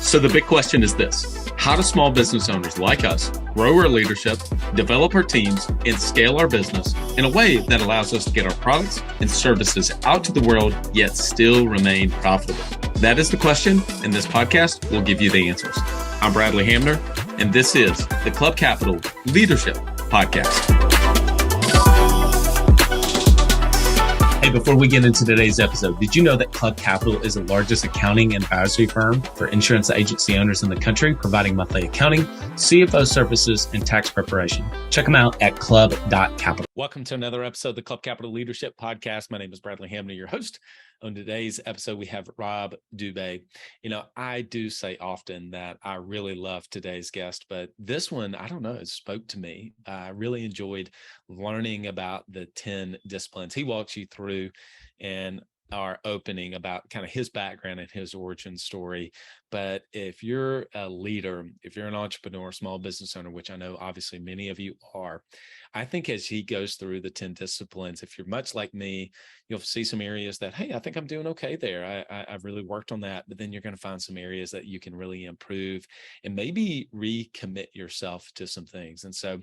So the big question is this: how do small business owners like us grow our leadership, develop our teams, and scale our business in a way that allows us to get our products and services out to the world, yet still remain profitable? That is the question, and this podcast will give you the answers. I'm Bradley Hamner, and this is the Club Capital Leadership Podcast. Hey, before we get into today's episode, did you know that Club Capital is the largest accounting and advisory firm for insurance agency owners in the country, providing monthly accounting, CFO services, and tax preparation? Check them out at club.capital. Welcome to another episode of the Club Capital Leadership Podcast. My name is Bradley Hamner, your host. On today's episode, we have Rob Dubé. You know, I do say often that I really love today's guest, but this one, I don't know, it spoke to me. I really enjoyed learning about the 10 disciplines he walks you through in our opening about kind of his background and his origin story. But if you're a leader, if you're an entrepreneur, small business owner, which I know obviously many of you are, I think as he goes through the 10 disciplines, if you're much like me, you'll see some areas that, hey, I think I'm doing okay there. I've really worked on that. But then you're going to find some areas that you can really improve and maybe recommit yourself to some things. And so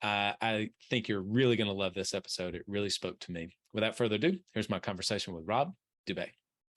I think you're really going to love this episode. It really spoke to me. Without further ado, here's my conversation with Rob Dubé.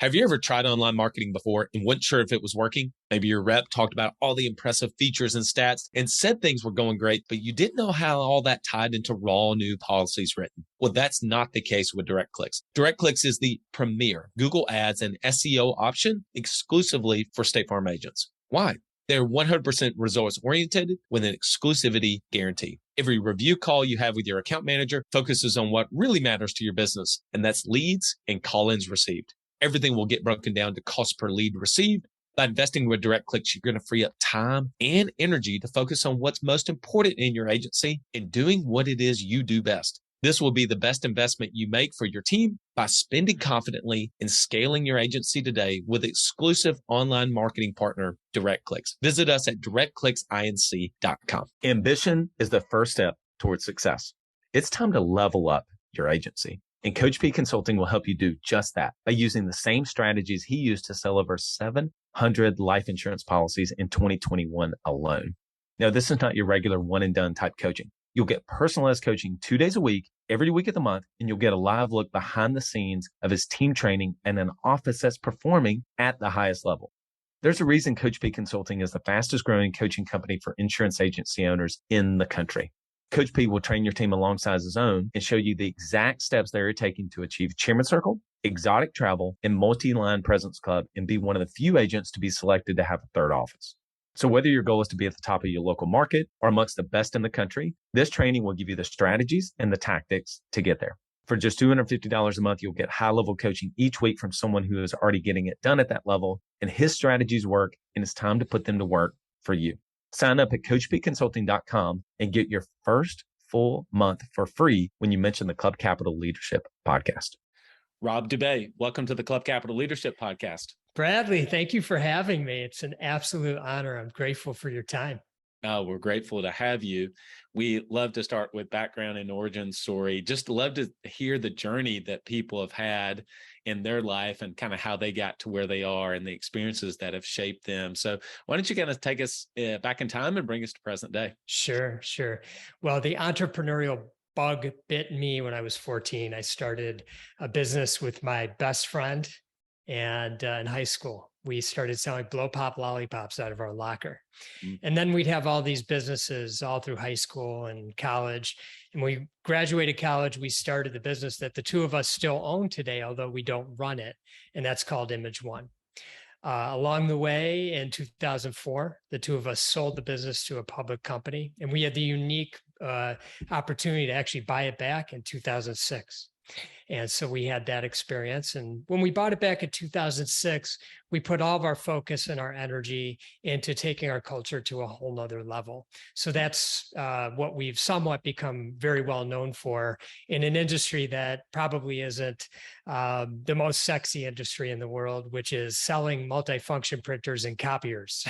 Have you ever tried online marketing before and wasn't sure if it was working? Maybe your rep talked about all the impressive features and stats and said things were going great, but you didn't know how all that tied into raw new policies written. Well, that's not the case with DirectClicks. DirectClicks is the premier Google Ads and SEO option exclusively for State Farm agents. Why? They're 100% results oriented with an exclusivity guarantee. Every review call you have with your account manager focuses on what really matters to your business, and that's leads and call-ins received. Everything will get broken down to cost per lead received. By investing with DirectClicks, you're going to free up time and energy to focus on what's most important in your agency and doing what it is you do best. This will be the best investment you make for your team by spending confidently and scaling your agency today with exclusive online marketing partner, DirectClicks. Visit us at directclicksinc.com. Ambition is the first step towards success. It's time to level up your agency. And Coach P Consulting will help you do just that by using the same strategies he used to sell over 700 life insurance policies in 2021 alone. Now, this is not your regular one and done type coaching. You'll get personalized coaching 2 days a week, every week of the month, and you'll get a live look behind the scenes of his team training and an office that's performing at the highest level. There's a reason Coach P Consulting is the fastest growing coaching company for insurance agency owners in the country. Coach P will train your team alongside his own and show you the exact steps they're taking to achieve Chairman Circle, exotic travel, and multi-line presence club, and be one of the few agents to be selected to have a third office. So whether your goal is to be at the top of your local market or amongst the best in the country, this training will give you the strategies and the tactics to get there. For just $250 a month, you'll get high-level coaching each week from someone who is already getting it done at that level, and his strategies work, and it's time to put them to work for you. Sign up at coachpconsulting.com and get your first full month for free when you mention the Club Capital Leadership Podcast. Rob Dubé, welcome to the Club Capital Leadership Podcast. Bradley, thank you for having me. It's an absolute honor. I'm grateful for your time. Oh, we're grateful to have you. We love to start with background and origin story. Just love to hear the journey that people have had in their life and kind of how they got to where they are and the experiences that have shaped them. So why don't you kind of take us back in time and bring us to present day? Sure. Well, the entrepreneurial bug bit me when I was 14. I started a business with my best friend, and in high school, we started selling blow pop lollipops out of our locker. And then we'd have all these businesses all through high school and college. And we graduated college, we started the business that the two of us still own today, although we don't run it. And that's called Image One. Along the way in 2004, the two of us sold the business to a public company. And we had the unique opportunity to actually buy it back in 2006. And so we had that experience. And when we bought it back in 2006, we put all of our focus and our energy into taking our culture to a whole nother level. So that's what we've somewhat become very well known for in an industry that probably isn't the most sexy industry in the world, which is selling multifunction printers and copiers.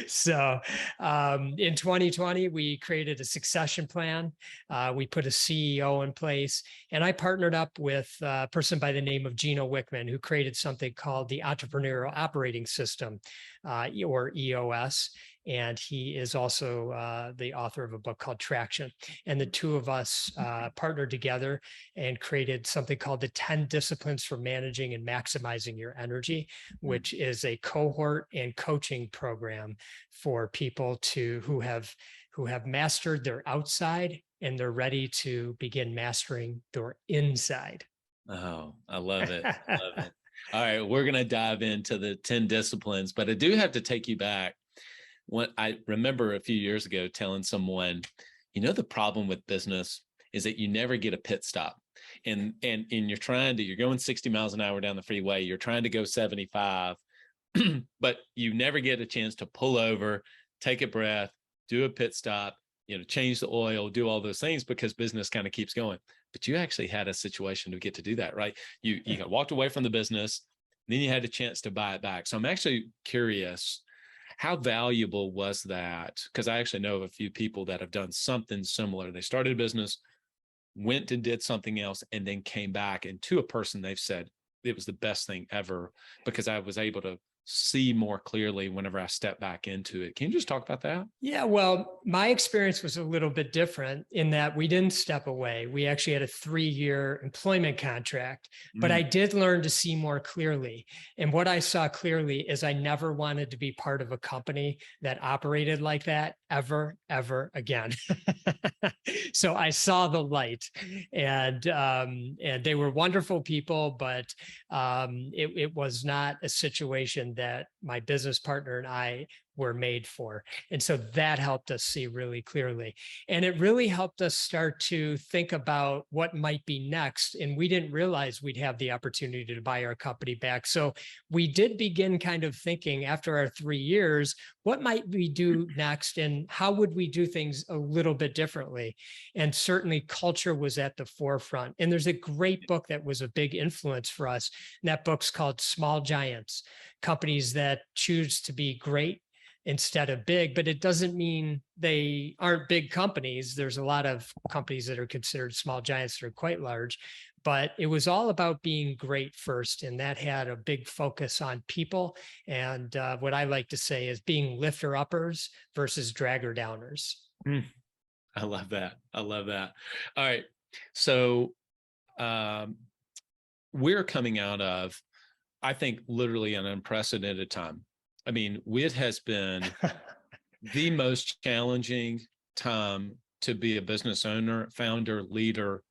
So in 2020, we created a succession plan. We put a CEO in place, and I partnered up with a person by the name of Gino Wickman, who created something called the Entrepreneurial Operating System, or EOS. And he is also the author of a book called Traction. And the two of us partnered together and created something called the 10 Disciplines for Managing and Maximizing Your Energy, which is a cohort and coaching program for people who have mastered their outside and they're ready to begin mastering their inside. Oh, I love it. I love it. All right, we're going to dive into the 10 disciplines, but I do have to take you back. When I remember a few years ago telling someone, the problem with business is that you never get a pit stop. And you're going 60 miles an hour down the freeway, you're trying to go 75, but you never get a chance to pull over, take a breath, do a pit stop, change the oil, do all those things because business kind of keeps going. But you actually had a situation to get to do that, right? You got walked away from the business, then you had a chance to buy it back. So I'm actually curious, how valuable was that? Because I actually know of a few people that have done something similar. They started a business, went and did something else, and then came back. And to a person, they've said it was the best thing ever because I was able to see more clearly whenever I step back into it. Can you just talk about that? Yeah, well, my experience was a little bit different in that we didn't step away. We actually had a 3-year employment contract, but I did learn to see more clearly. And what I saw clearly is I never wanted to be part of a company that operated like that ever again. So I saw the light, and they were wonderful people, but it was not a situation that my business partner and I were made for. And so that helped us see really clearly. And it really helped us start to think about what might be next. And we didn't realize we'd have the opportunity to buy our company back. So we did begin kind of thinking after our 3 years, what might we do next and how would we do things a little bit differently? And certainly culture was at the forefront. And there's a great book that was a big influence for us. And that book's called Small Giants, Companies That Choose to Be Great instead of big, but it doesn't mean they aren't big companies. There's a lot of companies that are considered small giants that are quite large, but it was all about being great first. And that had a big focus on people. And what I like to say is being lifter uppers versus dragger downers. I love that. I love that. All right. So we're coming out of, I think, literally an unprecedented time. I mean, it has been the most challenging time to be a business owner, founder, leader,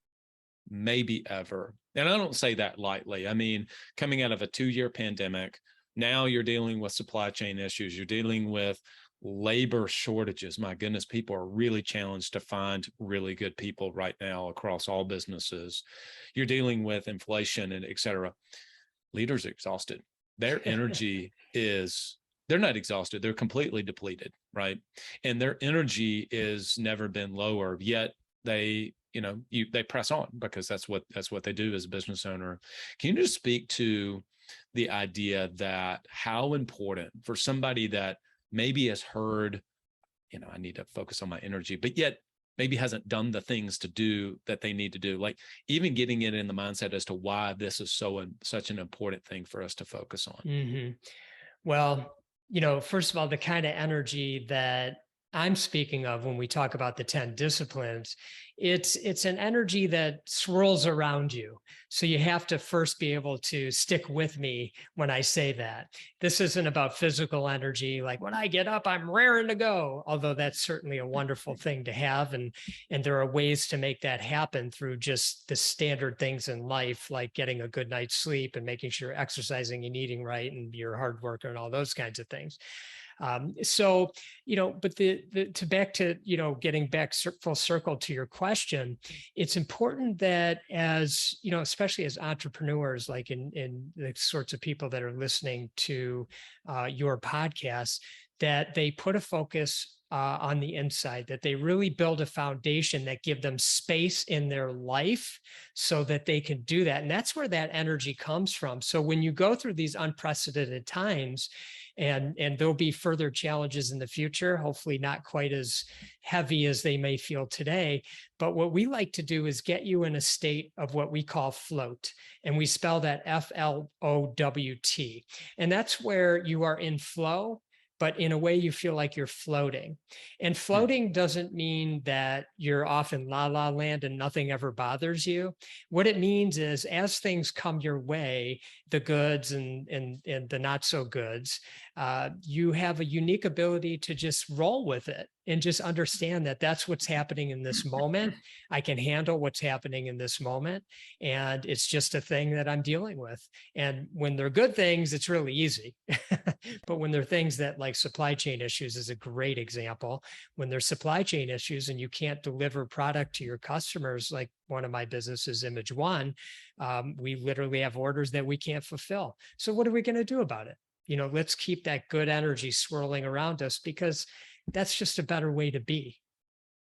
maybe ever. And I don't say that lightly. I mean, coming out of a 2-year pandemic, now you're dealing with supply chain issues. You're dealing with labor shortages. My goodness, people are really challenged to find really good people right now across all businesses. You're dealing with inflation and et cetera. Leaders are exhausted. Their energy they're not exhausted. They're completely depleted, right? And their energy is never been lower, yet they press on because that's what they do as a business owner. Can you just speak to the idea that how important for somebody that maybe has heard, I need to focus on my energy, but yet maybe hasn't done the things to do that they need to do, like even getting it in the mindset as to why this is such an important thing for us to focus on? Mm-hmm. Well, first of all, the kind of energy that I'm speaking of when we talk about the 10 disciplines, it's an energy that swirls around you. So you have to first be able to stick with me when I say that. This isn't about physical energy. Like when I get up, I'm raring to go, although that's certainly a wonderful thing to have. And there are ways to make that happen through just the standard things in life, like getting a good night's sleep and making sure you're exercising and eating right and you're a hard worker and all those kinds of things. So, but to back to, getting back full circle to your question, it's important that as, especially as entrepreneurs, like in the sorts of people that are listening to your podcast, that they put a focus on the inside, that they really build a foundation that give them space in their life so that they can do that. And that's where that energy comes from. So when you go through these unprecedented times, and there'll be further challenges in the future, hopefully not quite as heavy as they may feel today. But what we like to do is get you in a state of what we call float. And we spell that FLOWT. And that's where you are in flow, but in a way you feel like you're floating. And floating doesn't mean that you're off in la la land and nothing ever bothers you. What it means is as things come your way, the goods and the not so goods, you have a unique ability to just roll with it and just understand that that's what's happening in this moment. I can handle what's happening in this moment. And it's just a thing that I'm dealing with. And when they're good things, it's really easy. But when they're things that, like supply chain issues is a great example, when there's supply chain issues and you can't deliver product to your customers, like one of my businesses, Image One, we literally have orders that we can't fulfill. So what are we going to do about it? Let's keep that good energy swirling around us, because that's just a better way to be.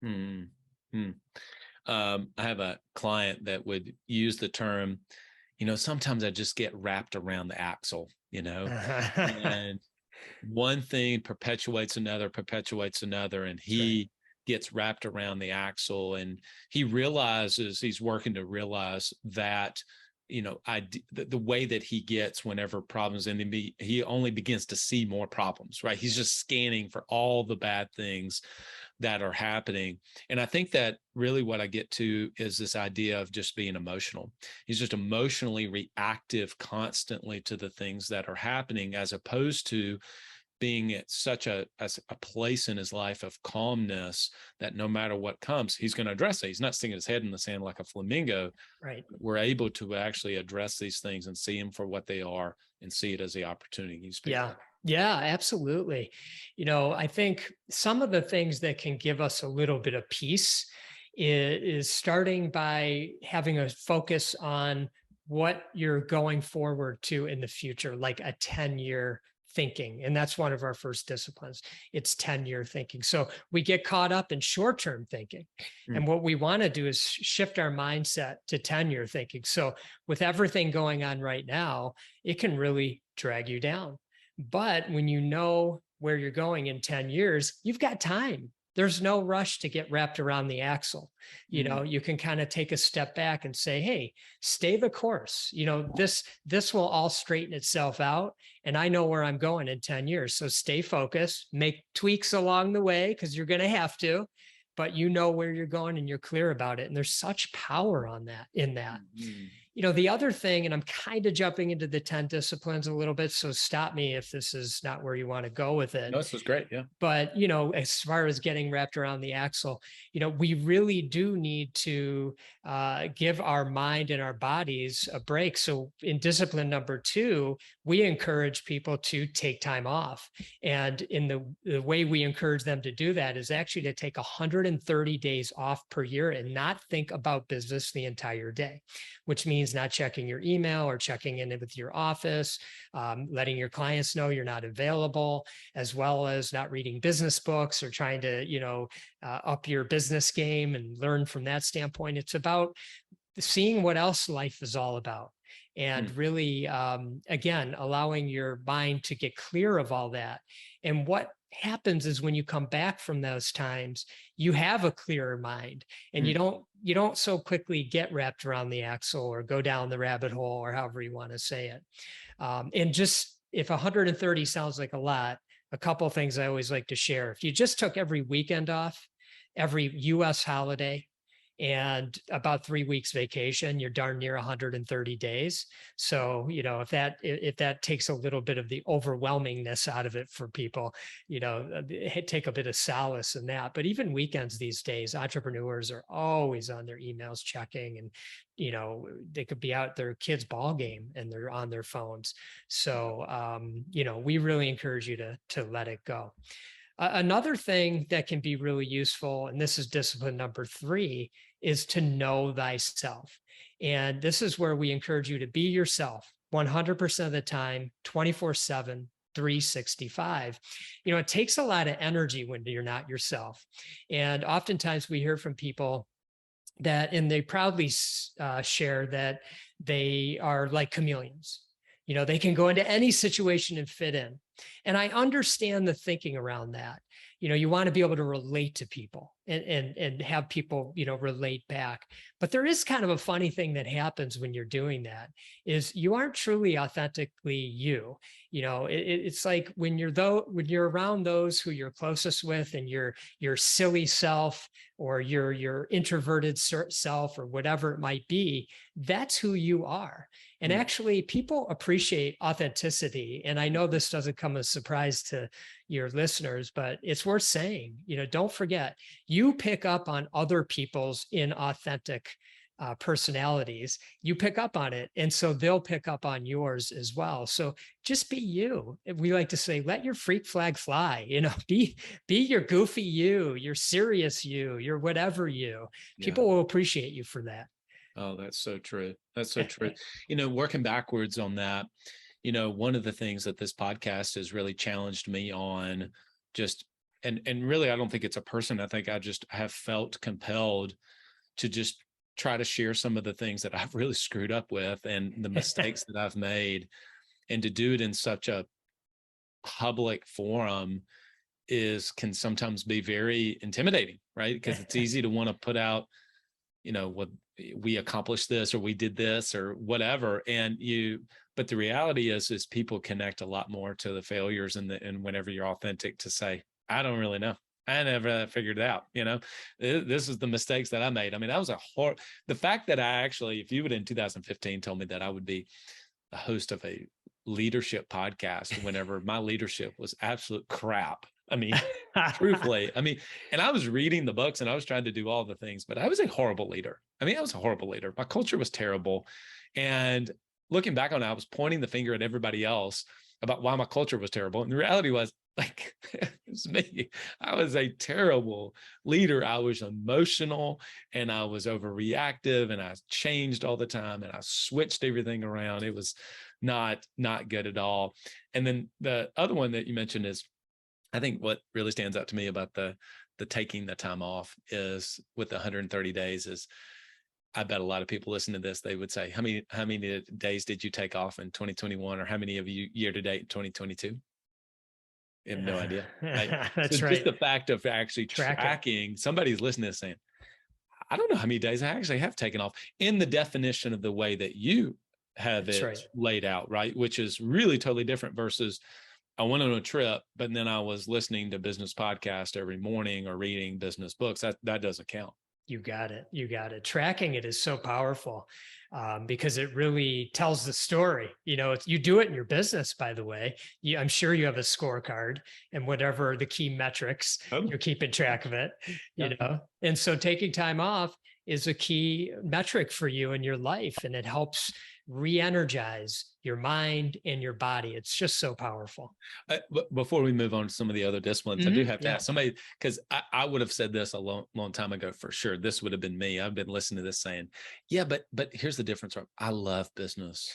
Mm-hmm. I have a client that would use the term, sometimes I just get wrapped around the axle, and one thing perpetuates another, and he gets wrapped around the axle, and he realizes, he's working to realize that, the way that he gets whenever problems, and he only begins to see more problems, right? He's just scanning for all the bad things that are happening. And I think that really what I get to is this idea of just being emotional. He's just emotionally reactive constantly to the things that are happening, as opposed to being at such a place in his life of calmness that no matter what comes, he's going to address it. He's not sticking his head in the sand like a flamingo. Right. We're able to actually address these things and see them for what they are, and see it as the opportunity you speak Yeah. of. Yeah, absolutely. I think some of the things that can give us a little bit of peace is starting by having a focus on what you're going forward to in the future, like a 10-year thinking. And that's one of our first disciplines. It's 10-year thinking. So we get caught up in short-term thinking. And what we want to do is shift our mindset to 10-year thinking. So with everything going on right now, it can really drag you down. But when you know where you're going in 10 years, you've got time. There's no rush to get wrapped around the axle. You can kind of take a step back and say, hey, stay the course. This will all straighten itself out. And I know where I'm going in 10 years. So stay focused, make tweaks along the way, because you're going to have to, but you know where you're going and you're clear about it. And there's such power in that. The other thing, and I'm kind of jumping into the 10 disciplines a little bit, so stop me if this is not where you want to go with it. No, this was great. Yeah. But, as far as getting wrapped around the axle, we really do need to give our mind and our bodies a break. So in discipline number 2, we encourage people to take time off. And in the way we encourage them to do that is actually to take 130 days off per year and not think about business the entire day, which means not checking your email or checking in with your office, letting your clients know you're not available, as well as not reading business books or trying to, up your business game and learn from that standpoint. It's about seeing what else life is all about. And really, again, allowing your mind to get clear of all that. And what happens is when you come back from those times, you have a clearer mind, and you don't so quickly get wrapped around the axle or go down the rabbit hole, or however you want to say it. And just, if 130 sounds like a lot, a couple of things I always like to share. If you just took every weekend off, every US holiday, and about 3 weeks vacation, you're darn near 130 days. So, if that takes a little bit of the overwhelmingness out of it for people, take a bit of solace in that. But even weekends these days, entrepreneurs are always on their emails checking, and they could be out their kids' ball game and they're on their phones. So, we really encourage you to let it go. Another thing that can be really useful, and this is discipline number 3, is to know thyself. And this is where we encourage you to be yourself 100% of the time, 24/7, 365. It takes a lot of energy when you're not yourself. And oftentimes we hear from people that, and they proudly share that they are like chameleons. They can go into any situation and fit in. And I understand the thinking around that. You want to be able to relate to people and have people, relate back. But there is kind of a funny thing that happens when you're doing that, is you aren't truly authentically you. It's like when you're around those who you're closest with, and your silly self, or your introverted self, or whatever it might be, that's who you are. And actually, people appreciate authenticity. And I know this doesn't come as a surprise to your listeners, but it's worth saying. Don't forget, you pick up on other people's inauthentic personalities. You pick up on it, and so they'll pick up on yours as well. So just be you. We like to say, let your freak flag fly. Be your goofy you, your serious you, your whatever you. People will appreciate you for that. Oh, that's so true. That's so true. Working backwards on that, one of the things that this podcast has really challenged me on, and really, I don't think it's a person. I think I just have felt compelled to just try to share some of the things that I've really screwed up with, and the mistakes that I've made, and to do it in such a public forum can sometimes be very intimidating, right? Because it's easy to want to put out, what we accomplished this, or we did this, or whatever. But the reality is people connect a lot more to the failures and whenever you're authentic, to say, I don't really know. I never figured it out. This is the mistakes that I made. I mean, that was the fact that I actually, if you would in 2015 told me that I would be the host of a leadership podcast whenever my leadership was absolute crap. I mean, truthfully, and I was reading the books and I was trying to do all the things, but I was a horrible leader. I was a horrible leader. My culture was terrible. And looking back on it, I was pointing the finger at everybody else about why my culture was terrible. And the reality was, it was me. I was a terrible leader. I was emotional, and I was overreactive, and I changed all the time, and I switched everything around. It was not good at all. And then the other one that you mentioned is, I think what really stands out to me about the taking the time off is, with the 130 days, is I bet a lot of people listen to this, they would say, how many days did you take off in 2021, or how many of you year to date in 2022? I have no idea. Right? That's so right. Just the fact of actually tracking, somebody's listening to this saying, I don't know how many days I actually have taken off, in the definition of the way that you have laid out, right? Which is really totally different versus, I went on a trip, but then I was listening to business podcasts every morning or reading business books. That doesn't count. You got it. You got it. Tracking it is so powerful because it really tells the story. You do it in your business, by the way. I'm sure you have a scorecard and whatever the key metrics, you're keeping track of it, And so taking time off is a key metric for you in your life, and it helps re-energize your mind and your body. It's just so powerful. Before we move on to some of the other disciplines, I do have to ask somebody, because I would have said this a long time ago for sure. This would have been me. I've been listening to this saying, yeah, but here's the difference. I love business.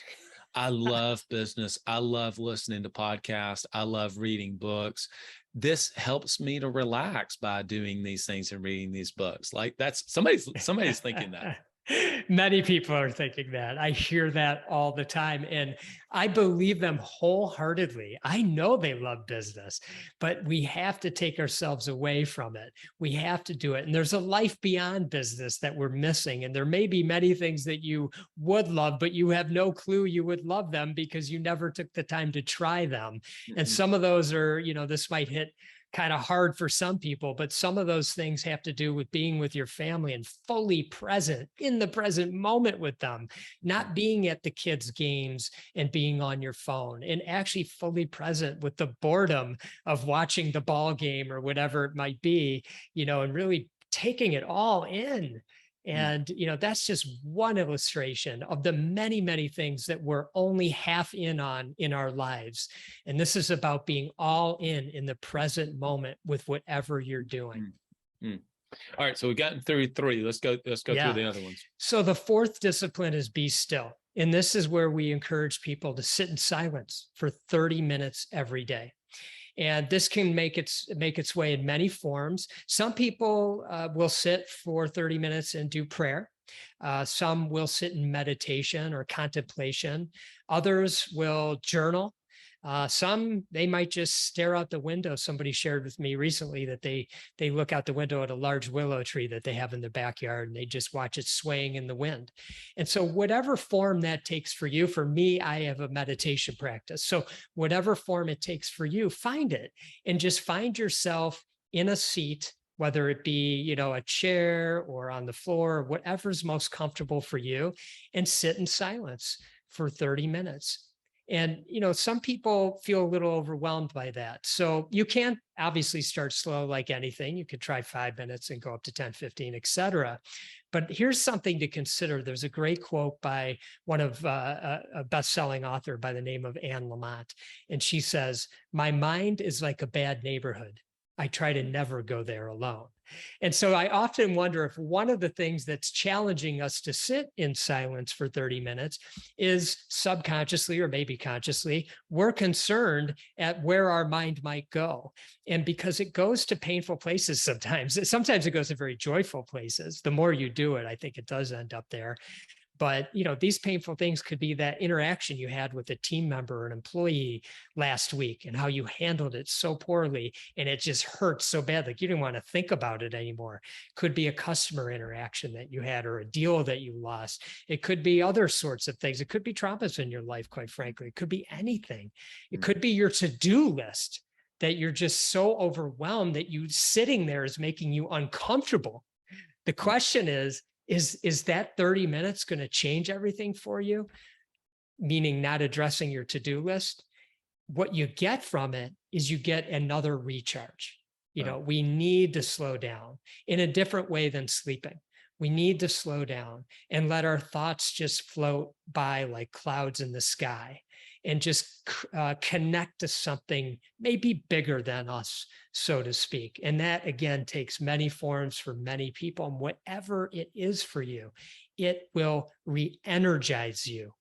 I love business. I love listening to podcasts. I love reading books. This helps me to relax by doing these things and reading these books. Like, that's somebody's thinking that. Many people are thinking that. I hear that all the time, and I believe them wholeheartedly. I know they love business, but we have to take ourselves away from it. We have to do it. And there's a life beyond business that we're missing. And there may be many things that you would love, but you have no clue you would love them because you never took the time to try them. Mm-hmm. And some of those are, this might hit kind of hard for some people, but some of those things have to do with being with your family and fully present in the present moment with them, not being at the kids' games and being on your phone, and actually fully present with the boredom of watching the ball game or whatever it might be, and really taking it all in. And, that's just one illustration of the many, many things that we're only half in on in our lives. And this is about being all in the present moment with whatever you're doing. Mm-hmm. All right. So we've gotten through 3. Let's go through the other ones. So the fourth discipline is be still. And this is where we encourage people to sit in silence for 30 minutes every day. And this can make its way in many forms. Some people will sit for 30 minutes and do prayer. Some will sit in meditation or contemplation. Others will journal. Some, they might just stare out the window. Somebody shared with me recently that they look out the window at a large willow tree that they have in their backyard, and they just watch it swaying in the wind. And so whatever form that takes for you, for me, I have a meditation practice. So whatever form it takes for you, find it and just find yourself in a seat, whether it be, a chair or on the floor, whatever's most comfortable for you, and sit in silence for 30 minutes. And, some people feel a little overwhelmed by that. So you can obviously start slow like anything. You could try 5 minutes and go up to 10, 15, et cetera. But here's something to consider. There's a great quote by one of a best-selling author by the name of Anne Lamott. And she says, "My mind is like a bad neighborhood. I try to never go there alone." And so I often wonder if one of the things that's challenging us to sit in silence for 30 minutes is subconsciously or maybe consciously, we're concerned at where our mind might go. And because it goes to painful places sometimes it goes to very joyful places. The more you do it, I think it does end up there. But, these painful things could be that interaction you had with a team member, an employee last week, and how you handled it so poorly. And it just hurts so bad. Like you didn't want to think about it anymore. Could be a customer interaction that you had or a deal that you lost. It could be other sorts of things. It could be traumas in your life, quite frankly. It could be anything. It could be your to-do list that you're just so overwhelmed that you sitting there is making you uncomfortable. The question is that 30 minutes going to change everything for you? Meaning not addressing your to-do list. What you get from it is you get another recharge. We need to slow down in a different way than sleeping. We need to slow down and let our thoughts just float by like clouds in the sky and just connect to something maybe bigger than us, so to speak. And that, again, takes many forms for many people. And whatever it is for you, it will re-energize you.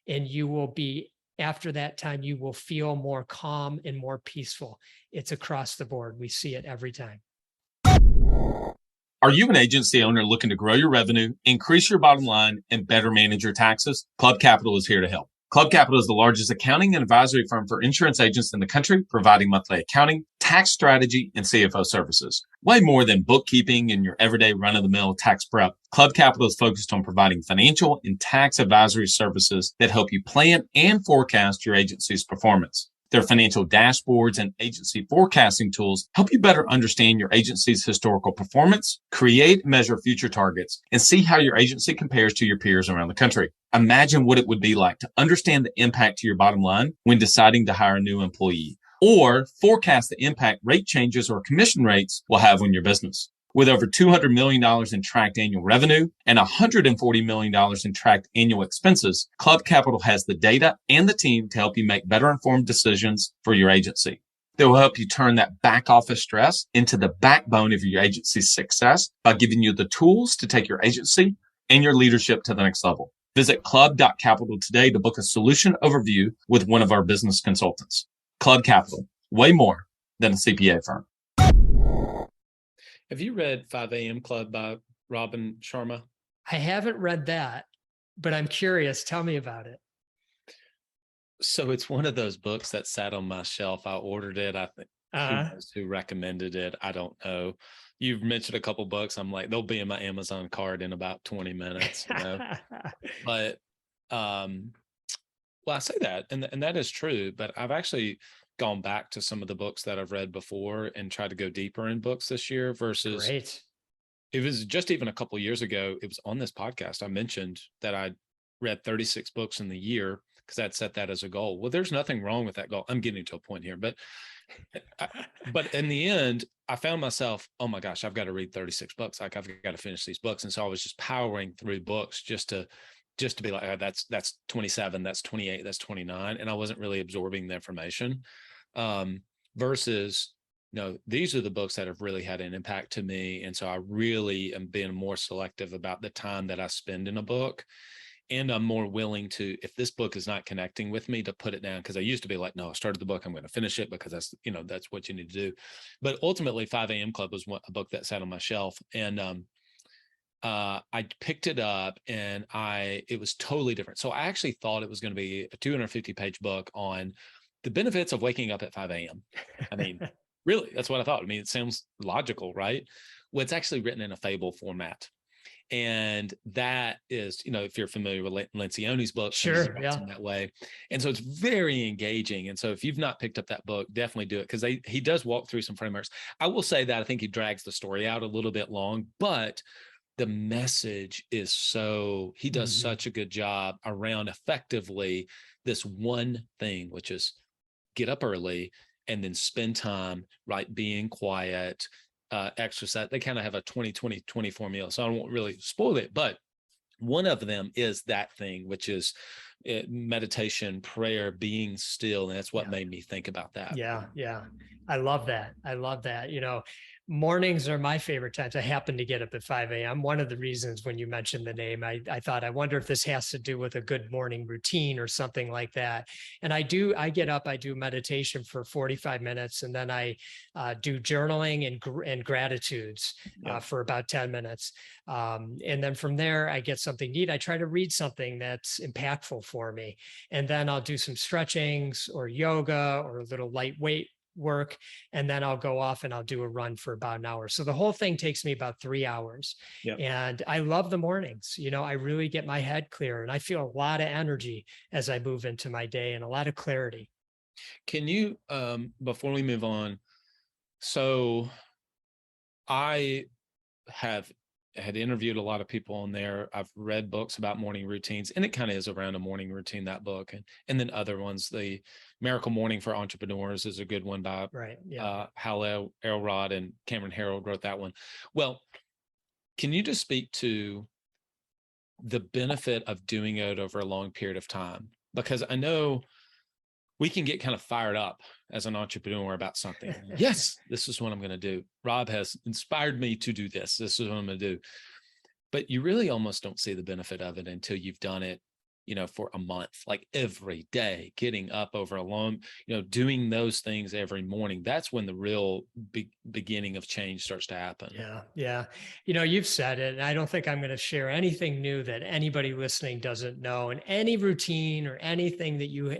And you will be, after that time, you will feel more calm and more peaceful. It's across the board. We see it every time. Are you an agency owner looking to grow your revenue, increase your bottom line, and better manage your taxes? Club Capital is here to help. Club Capital is the largest accounting and advisory firm for insurance agents in the country, providing monthly accounting, tax strategy, and CFO services. Way more than bookkeeping and your everyday run-of-the-mill tax prep, Club Capital is focused on providing financial and tax advisory services that help you plan and forecast your agency's performance. Their financial dashboards and agency forecasting tools help you better understand your agency's historical performance, create and measure future targets, and see how your agency compares to your peers around the country. Imagine what it would be like to understand the impact to your bottom line when deciding to hire a new employee, or forecast the impact rate changes or commission rates will have on your business. With over $200 million in tracked annual revenue and $140 million in tracked annual expenses, Club Capital has the data and the team to help you make better informed decisions for your agency. They will help you turn that back office stress into the backbone of your agency's success by giving you the tools to take your agency and your leadership to the next level. Visit club.capital today to book a solution overview with one of our business consultants. Club Capital, way more than a CPA firm. Have you read 5 a.m. Club by Robin Sharma? I haven't read that, but I'm curious. Tell me about it. So it's one of those books that sat on my shelf. I ordered it. I think who knows who recommended it? I don't know. You've mentioned a couple books. I'm like, they'll be in my Amazon cart in about 20 minutes, But well, I say that, and that is true, but I've actually gone back to some of the books that I've read before and tried to go deeper in books this year versus Great. It was just even a couple of years ago. It was on this podcast. I mentioned that I read 36 books in the year because I'd set that as a goal. Well, there's nothing wrong with that goal. I'm getting to a point here, but in the end, I found myself, oh my gosh, I've got to read 36 books. Like I've got to finish these books. And so I was just powering through books just to be like, oh, that's 27, that's 28, that's 29. And I wasn't really absorbing the information. Versus, these are the books that have really had an impact to me. And so I really am being more selective about the time that I spend in a book. And I'm more willing to, if this book is not connecting with me, to put it down. Cause I used to be like, no, I started the book, I'm going to finish it because that's, that's what you need to do. But ultimately 5 a.m. Club was a book that sat on my shelf. And I picked it up and it was totally different. So I actually thought it was going to be a 250-page book on the benefits of waking up at 5 a.m. I mean, really, that's what I thought. I mean, it sounds logical, right? Well, it's actually written in a fable format. And that is, if you're familiar with Lencioni's book, Sure, in that way. And so it's very engaging. And so if you've not picked up that book, definitely do it, because he does walk through some frameworks. I will say that I think he drags the story out a little bit long, but the message is he does such a good job around effectively this one thing, which is get up early and then spend time, right, being quiet, exercise. They kind of have a 20-20-20 formula, so I won't really spoil it, but one of them is that thing, which is meditation, prayer, being still. And that's what made me think about that. Yeah. I love that. Mornings are my favorite times. I happen to get up at 5 a.m. One of the reasons when you mentioned the name, I thought, I wonder if this has to do with a good morning routine or something like that. And I get up, I do meditation for 45 minutes, and then I do journaling and gratitudes for about 10 minutes. And then from there, I get something neat. I try to read something that's impactful for me. And then I'll do some stretchings or yoga or a little lightweight work. And then I'll go off and I'll do a run for about an hour. So the whole thing takes me about 3 hours. And I love the mornings. I really get my head clear and I feel a lot of energy as I move into my day and a lot of clarity. Can you, before we move on, so I had interviewed a lot of people on there. I've read books about morning routines, and it kind of is around a morning routine, that book. And then other ones, the Miracle Morning for Entrepreneurs is a good one by Hal Elrod and Cameron Herold wrote that one. Well, can you just speak to the benefit of doing it over a long period of time? Because I know we can get kind of fired up as an entrepreneur about something. Yes, this is what I'm going to do. Rob has inspired me to do this. This is what I'm going to do. But you really almost don't see the benefit of it until you've done it, for a month, like every day, getting up over a long, doing those things every morning. That's when the real beginning of change starts to happen. Yeah. You've said it, and I don't think I'm going to share anything new that anybody listening doesn't know. And any routine or anything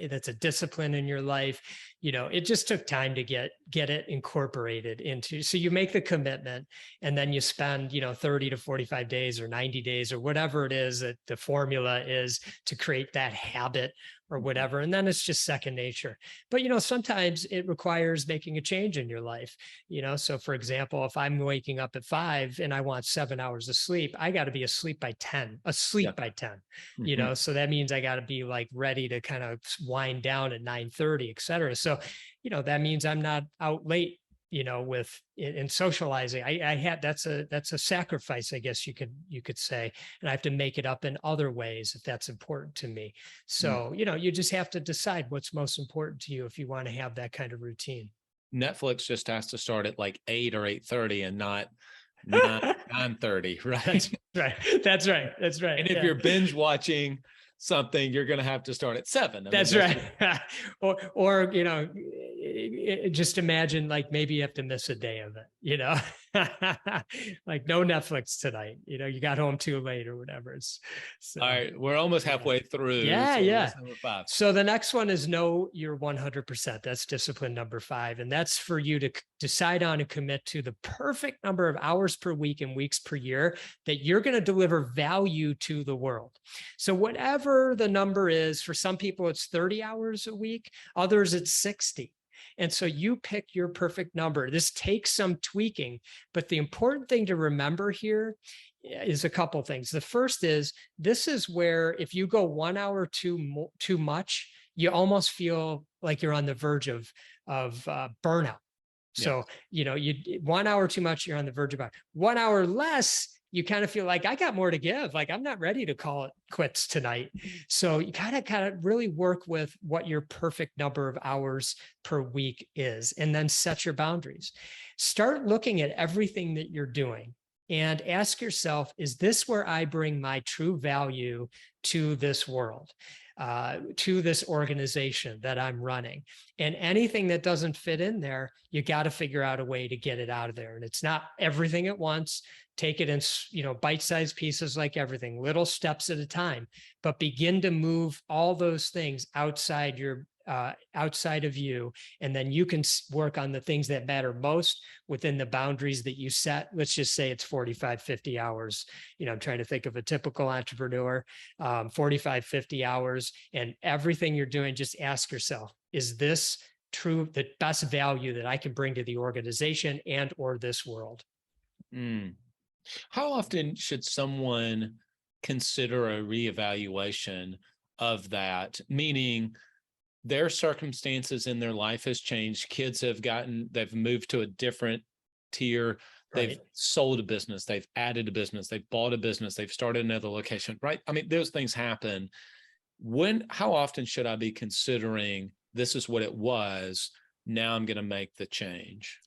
that's a discipline in your life, it just took time to get it incorporated into. So you make the commitment, and then you spend, 30 to 45 days or 90 days or whatever it is that the formula is to create that habit or whatever. And then it's just second nature. But, sometimes it requires making a change in your life. So for example, if I'm waking up at 5 and I want 7 hours of sleep, I got to be asleep by 10, by 10, so that means I got to be like ready to kind of wind down at 9:30, et cetera. So, that means I'm not out late, in socializing. That's a sacrifice, I guess you could say, and I have to make it up in other ways if that's important to me. So, you just have to decide what's most important to you if you want to have that kind of routine. Netflix just has to start at like 8 or 8:30 and not 9:30, right? That's right. And if you're binge watching something, you're going to have to start at 7. That's right. or just imagine like maybe you have to miss a day of it, like no Netflix tonight, you got home too late or whatever. So, all right, we're almost halfway through. Yeah. Number 5. So the next one is know your 100%. That's discipline number 5. And that's for you to decide on and commit to the perfect number of hours per week and weeks per year that you're going to deliver value to the world. So whatever the number is, for some people, it's 30 hours a week. Others, it's 60. And so you pick your perfect number. This takes some tweaking, but the important thing to remember here is a couple things. The first is, this is where if you go 1 hour too much, you almost feel like you're on the verge of burnout. So, you 1 hour too much, you're on the verge of burnout. 1 hour less, you kind of feel like I got more to give. Like I'm not ready to call it quits tonight. So you kind of really work with what your perfect number of hours per week is, and then set your boundaries. Start looking at everything that you're doing and ask yourself, is this where I bring my true value to this world, to this organization that I'm running? And anything that doesn't fit in there, you got to figure out a way to get it out of there. And it's not everything at once. Take it in, bite-sized pieces, like everything, little steps at a time, but begin to move all those things outside of you. And then you can work on the things that matter most within the boundaries that you set. Let's just say it's 45, 50 hours. I'm trying to think of a typical entrepreneur, 45, 50 hours, and everything you're doing, just ask yourself, is this true, the best value that I can bring to the organization and or this world? Mm. How often should someone consider a reevaluation of that? Meaning their circumstances in their life has changed. Kids they've moved to a different tier. They've Right. sold a business. They've added a business. They've bought a business. They've started another location, right? I mean, those things happen. How often should I be considering, this is what it was, now I'm going to make the change?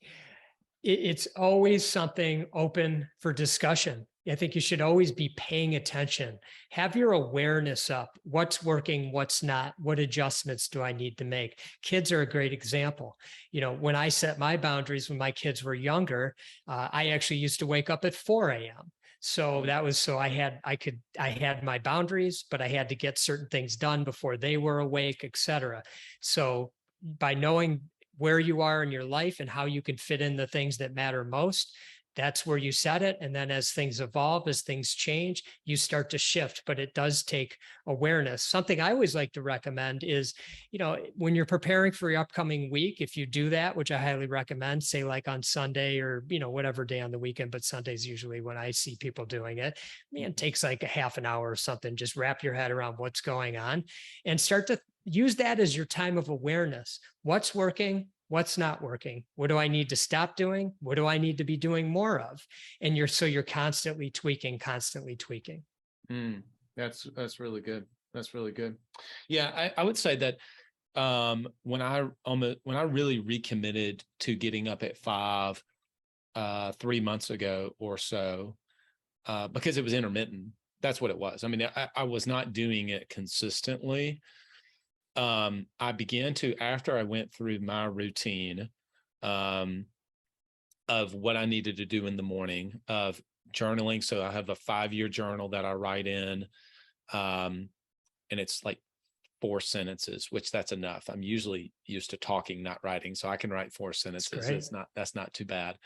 It's always something open for discussion. I think you should always be paying attention. Have your awareness up. What's working, what's not, what adjustments do I need to make? Kids are a great example. When I set my boundaries when my kids were younger, I actually used to wake up at 4 a.m. So that was, I had my boundaries, but I had to get certain things done before they were awake, et cetera. So by knowing where you are in your life and how you can fit in the things that matter most, that's where you set it. And then as things evolve, as things change, you start to shift, but it does take awareness. Something I always like to recommend is, when you're preparing for your upcoming week, if you do that, which I highly recommend, say like on Sunday or, whatever day on the weekend, but Sunday's usually when I see people doing it. It takes like a half an hour or something. Just wrap your head around what's going on and start to use that as your time of awareness. What's working? What's not working? What do I need to stop doing? What do I need to be doing more of? And you're constantly tweaking. That's really good. That's really good. Yeah, I would say that when I really recommitted to getting up at 5 3 months ago or so, because it was intermittent. That's what it was. I mean, I was not doing it consistently. I began to, after I went through my routine of what I needed to do in the morning, of journaling. So I have a 5-year journal that I write in, and it's like 4 sentences, which that's enough. I'm usually used to talking, not writing, so I can write 4 sentences. That's not too bad.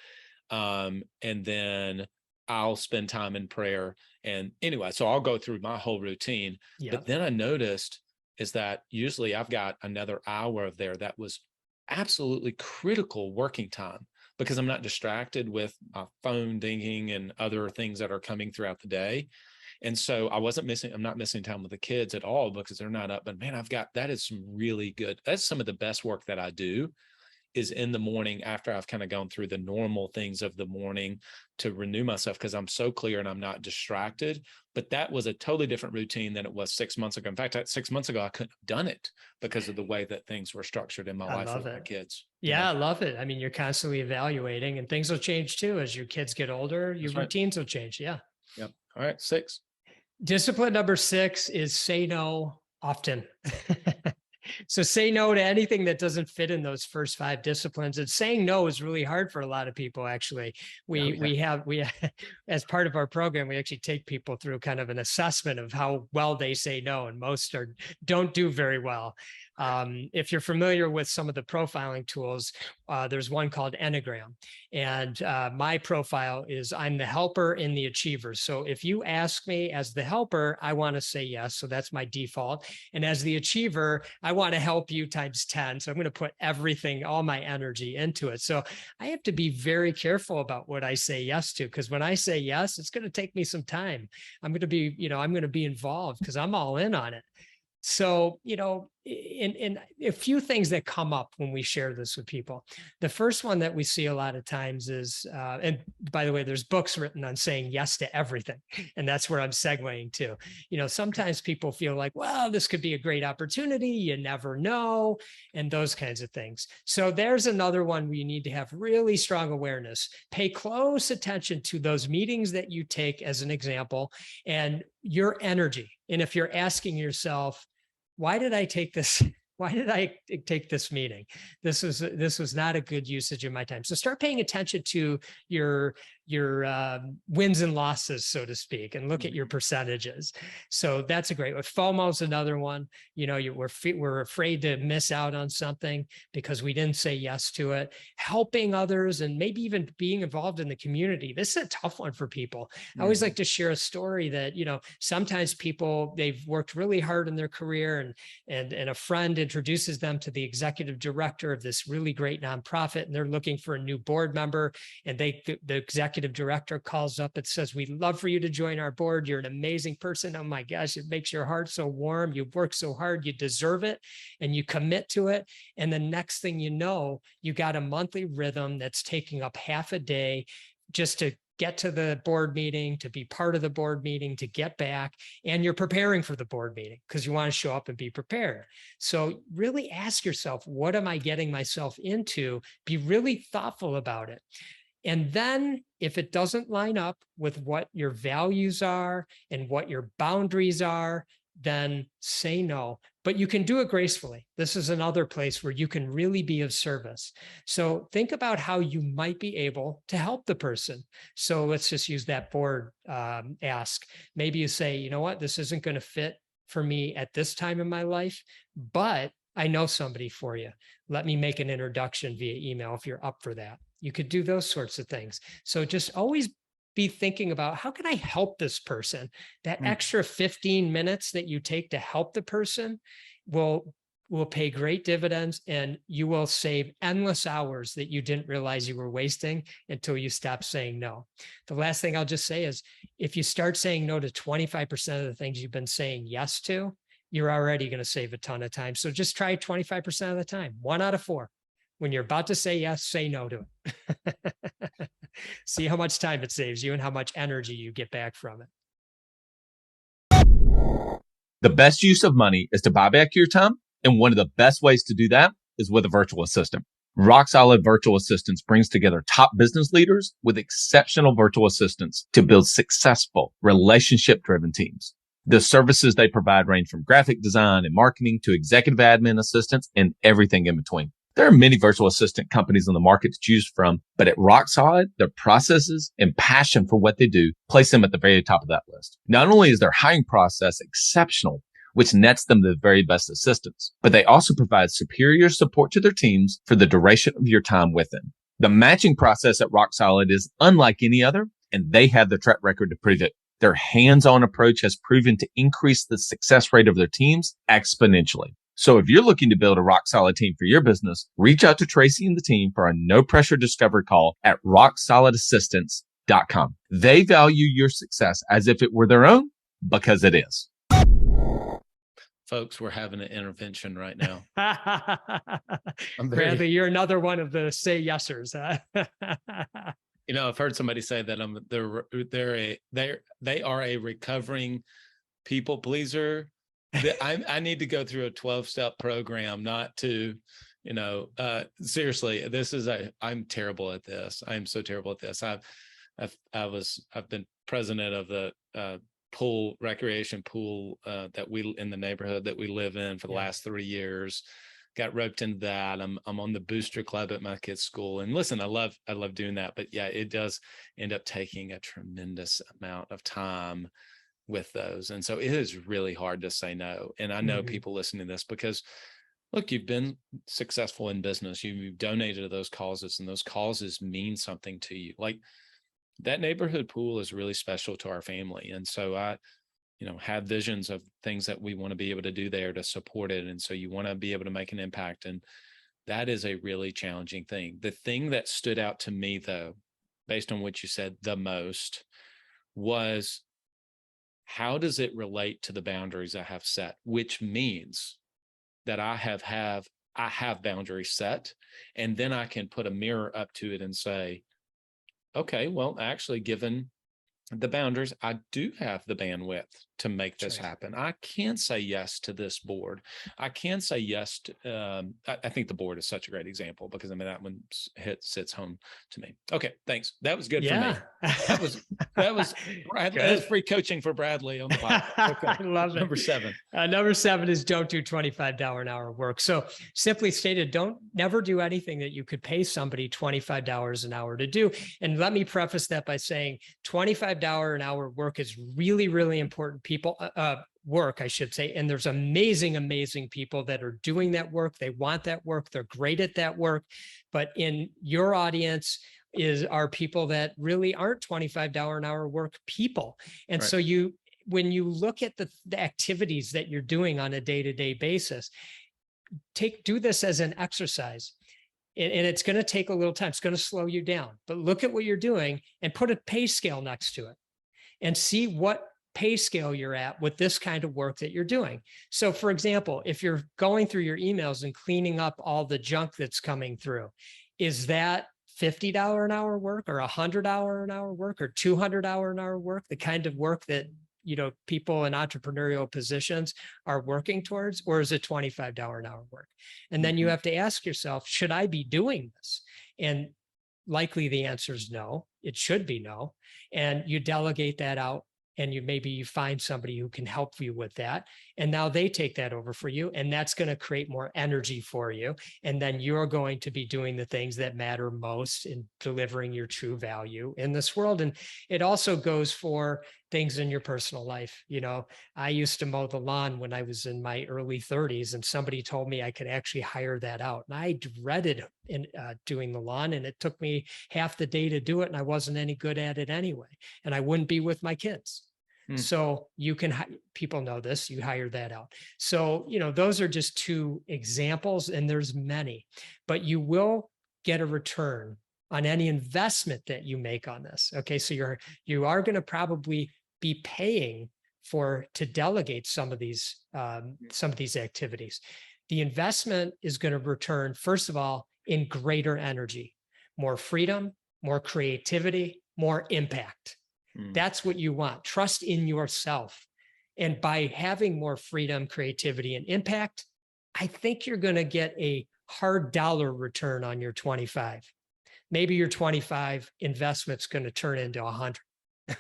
And then I'll spend time in prayer. And anyway, so I'll go through my whole routine. Yeah. But then I noticed is that usually I've got another hour of there that was absolutely critical working time, because I'm not distracted with my phone dinging and other things that are coming throughout the day. And so I'm not missing time with the kids at all because they're not up. But man, that is that's some of the best work that I do is in the morning after I've kind of gone through the normal things of the morning to renew myself, because I'm so clear and I'm not distracted. But that was a totally different routine than it was 6 months ago. In fact, 6 months ago, I couldn't have done it because of the way that things were structured in my life with my kids. Yeah, I love it. I mean, you're constantly evaluating, and things will change too. As your kids get older, your routines will change. Yeah. Yep. All right. 6. Discipline number 6 is say no often. So say no to anything that doesn't fit in those first 5 disciplines. And saying no is really hard for a lot of people. Actually, we as part of our program, we actually take people through kind of an assessment of how well they say no, and most don't do very well. If you're familiar with some of the profiling tools, there's one called Enneagram, and my profile is I'm the helper and the achiever. So if you ask me as the helper, I want to say yes. So that's my default. And as the achiever, I want to help you times 10. So I'm going to put all my energy into it. So I have to be very careful about what I say yes to, because when I say yes, it's going to take me some time. I'm going to be involved because I'm all in on it. So, in a few things that come up when we share this with people. The first one that we see a lot of times is, and by the way, there's books written on saying yes to everything. And that's where I'm segueing to. Sometimes people feel like, well, this could be a great opportunity. You never know, and those kinds of things. So there's another one where you need to have really strong awareness. Pay close attention to those meetings that you take as an example and your energy. And if you're asking yourself, why did I take this? Why did I take this meeting? This was not a good usage of my time. So start paying attention to your wins and losses, so to speak, and look at your percentages. So that's a great one. FOMO is another one. We're afraid to miss out on something because we didn't say yes to it. Helping others and maybe even being involved in the community. This is a tough one for people. I always like to share a story that, sometimes people, they've worked really hard in their career and a friend introduces them to the executive director of this really great nonprofit, and they're looking for a new board member. And the executive director calls up and says, "We'd love for you to join our board. You're an amazing person. Oh my gosh, it makes your heart so warm. You've worked so hard. You deserve it." And you commit to it. And the next thing you know, you got a monthly rhythm that's taking up half a day just to get to the board meeting, to be part of the board meeting, to get back, and you're preparing for the board meeting because you want to show up and be prepared. So really ask yourself, what am I getting myself into? Be really thoughtful about it. And then if it doesn't line up with what your values are and what your boundaries are, then say no. But you can do it gracefully. This is another place where you can really be of service. So think about how you might be able to help the person. So let's just use that board ask. Maybe you say, you know what, this isn't going to fit for me at this time in my life, but I know somebody for you. Let me make an introduction via email if you're up for that. You could do those sorts of things. So just always be thinking about, how can I help this person? That extra 15 minutes that you take to help the person will pay great dividends, and you will save endless hours that you didn't realize you were wasting until you stop saying no. The last thing I'll just say is, if you start saying no to 25% of the things you've been saying yes to, you're already going to save a ton of time. So just try 25% of the time, 1 out of 4. When you're about to say yes, say no to it. See how much time it saves you and how much energy you get back from it. The best use of money is to buy back your time. And one of the best ways to do that is with a virtual assistant. Rock Solid Virtual Assistants brings together top business leaders with exceptional virtual assistants to build successful, relationship-driven teams. The services they provide range from graphic design and marketing to executive admin assistance and everything in between. There are many virtual assistant companies on the market to choose from, but at Rock Solid, their processes and passion for what they do place them at the very top of that list. Not only is their hiring process exceptional, which nets them the very best assistants, but they also provide superior support to their teams for the duration of your time with them. The matching process at Rock Solid is unlike any other, and they have the track record to prove it. Their hands-on approach has proven to increase the success rate of their teams exponentially. So if you're looking to build a rock solid team for your business, reach out to Tracy and the team for a no pressure discovery call at rocksolidassistance.com. They value your success as if it were their own, because it is. Folks, we're having an intervention right now. Bradley, you're another one of the say yesers. I've heard somebody say that they are a recovering people pleaser. I need to go through a 12-step program, not to, seriously, I'm terrible at this. I'm so terrible at this. I've been president of the recreation pool that we in the neighborhood that we live in for the last 3 years. Got roped into that. I'm on the booster club at my kids' school. And listen, I love doing that. But yeah, it does end up taking a tremendous amount of time with those. And so it is really hard to say no. And I know people listening to this, because look, you've been successful in business. You've donated to those causes, and those causes mean something to you. Like that neighborhood pool is really special to our family. And so I have visions of things that we want to be able to do there to support it. And so you want to be able to make an impact. And that is a really challenging thing. The thing that stood out to me, though, based on what you said the most, was how does it relate to the boundaries I have set, which means that I have boundaries set, and then I can put a mirror up to it and say, okay, well, actually, given the boundaries, I do have the bandwidth to make this happen. I can say yes to this board. I can say yes to, I think the board is such a great example, because I mean, that one sits home to me. Okay. Thanks. That was good for me. That was Bradley. That's free coaching for Bradley on the podcast. Okay. I love it. Number 7. Number 7 is don't do $25 an hour work. So simply stated, never do anything that you could pay somebody $25 an hour to do. And let me preface that by saying $25 an hour work is really, really important work, I should say. And there's amazing, amazing people that are doing that work. They want that work. They're great at that work. But in your audience are people that really aren't $25 an hour work people. And so when you look at the activities that you're doing on a day-to-day basis, do this as an exercise. And it's going to take a little time. It's going to slow you down, but look at what you're doing and put a pay scale next to it and see what pay scale you're at with this kind of work that you're doing. So for example, if you're going through your emails and cleaning up all the junk that's coming through, is that $50 an hour work, or $100 an hour work, or $200 an hour work, the kind of work that people in entrepreneurial positions are working towards, or is it $25 an hour work? And then you have to ask yourself, should I be doing this? And likely the answer is no, it should be no. And you delegate that out, and maybe you find somebody who can help you with that. And now they take that over for you, and that's going to create more energy for you. And then you're going to be doing the things that matter most in delivering your true value in this world. And it also goes for things in your personal life. I used to mow the lawn when I was in my early 30s, and somebody told me I could actually hire that out. And I dreaded doing the lawn, and it took me half the day to do it, and I wasn't any good at it anyway. And I wouldn't be with my kids. So people know this, you hire that out. So, those are just 2 examples, and there's many, but you will get a return on any investment that you make on this. Okay. So you are going to probably be paying to delegate some of these activities. The investment is going to return, first of all, in greater energy, more freedom, more creativity, more impact. That's what you want. Trust in yourself. And by having more freedom, creativity, and impact, I think you're going to get a hard dollar return on your 25. Maybe your 25 investment's going to turn into 100.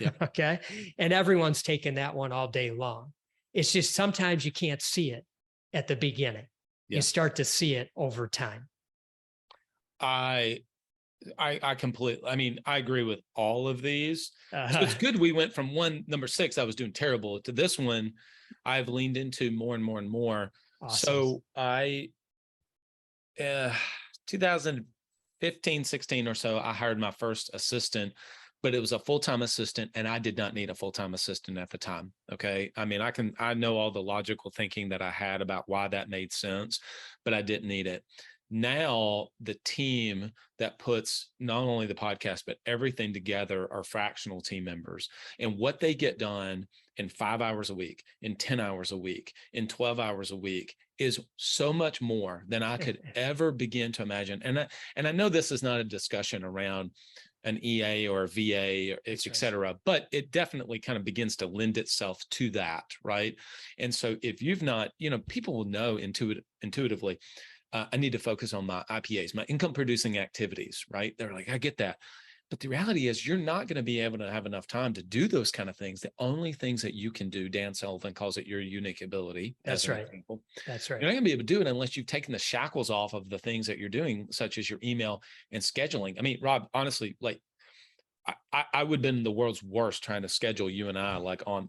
Yeah. Okay. And everyone's taking that one all day long. It's just sometimes you can't see it at the beginning. Yeah. You start to see it over time. I agree with all of these. So it's good we went from number 6, I was doing terrible, to this one I've leaned into more and more and more. Awesome. So 2015, 16 or so, I hired my first assistant, but it was a full-time assistant, and I did not need a full-time assistant at the time. Okay. I know all the logical thinking that I had about why that made sense, but I didn't need it. Now the team that puts not only the podcast, but everything together are fractional team members, and what they get done in 5 hours a week, in 10 hours a week, in 12 hours a week is so much more than I could ever begin to imagine. And I know this is not a discussion around an EA or a VA, or et cetera, but it definitely kind of begins to lend itself to that. Right. And so if you've not, people will know intuitively, I need to focus on my IPAs, my income producing activities, right? They're like, I get that. But the reality is you're not going to be able to have enough time to do those kind of things. The only things that you can do, Dan Sullivan calls it your unique ability. That's right. That's right. You're not going to be able to do it unless you've taken the shackles off of the things that you're doing, such as your email and scheduling. I mean, Rob, honestly, like I would have been the world's worst trying to schedule you and I to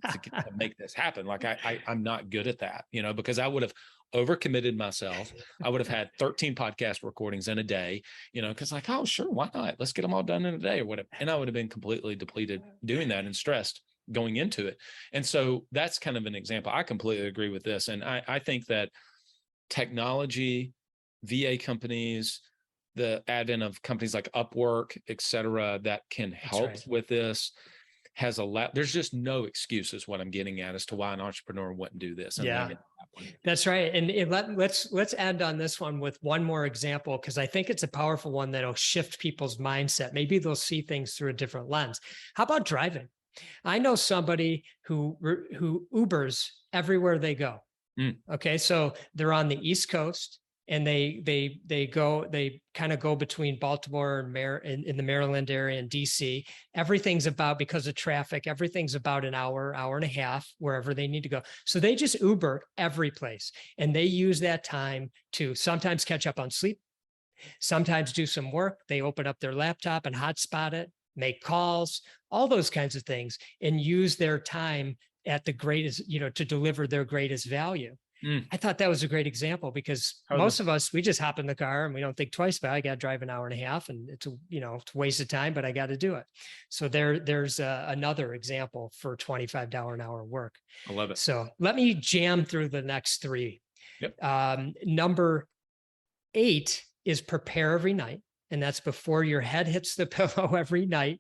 make this happen. Like I'm not good at that, because I would have overcommitted myself. I would have had 13 podcast recordings in a day, because oh, sure, why not? Let's get them all done in a day or whatever. And I would have been completely depleted doing that and stressed going into it. And so that's kind of an example. I completely agree with this. And I think that technology, VA companies, the advent of companies like Upwork, et cetera, that can help with this has there's just no excuses. What I'm getting at as to why an entrepreneur wouldn't do this. And That's right. And let's end on this one with one more example, because I think it's a powerful one that'll shift people's mindset. Maybe they'll see things through a different lens. How about driving? I know somebody who Ubers everywhere they go. Okay, so they're on the East Coast, and they kind of go between Baltimore and in the Maryland area and DC. Everything's about, because of traffic, everything's about an hour and a half wherever they need to go. So they just Uber every place, and they use that time to sometimes catch up on sleep, sometimes do some work. They open up their laptop and hotspot it, make calls, all those kinds of things, and use their time at the greatest, to deliver their greatest value. I thought that was a great example, because most of us, we just hop in the car and we don't think twice about it. I got to drive an hour and a half, and it's it's a waste of time, but I got to do it. So there's another example for $25 an hour work. I love it. So let me jam through the next three. Yep. Number 8 is prepare every night. And that's before your head hits the pillow every night.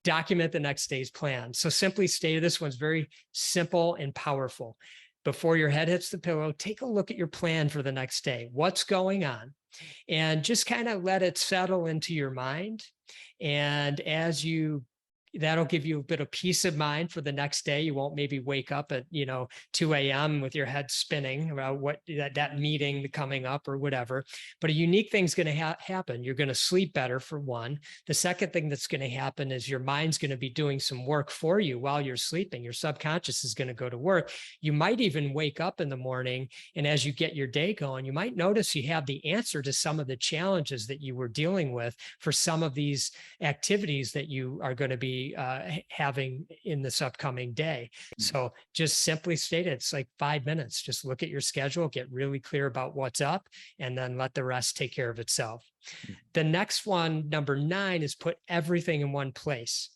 Document the next day's plan. So simply stated, this one's very simple and powerful. Before your head hits the pillow, take a look at your plan for the next day. What's going on? And just kind of let it settle into your mind. And that'll give you a bit of peace of mind for the next day. You won't maybe wake up at 2 a.m. with your head spinning about what that meeting coming up or whatever. But a unique thing's going to happen. You're going to sleep better, for one. The second thing that's going to happen is your mind's going to be doing some work for you while you're sleeping. Your subconscious is going to go to work. You might even wake up in the morning, and as you get your day going, you might notice you have the answer to some of the challenges that you were dealing with for some of these activities that you are going to be having in this upcoming day. So just simply stated, it's like 5 minutes. Just look at your schedule, get really clear about what's up, and then let the rest take care of itself. The next one, number 9, is put everything in one place.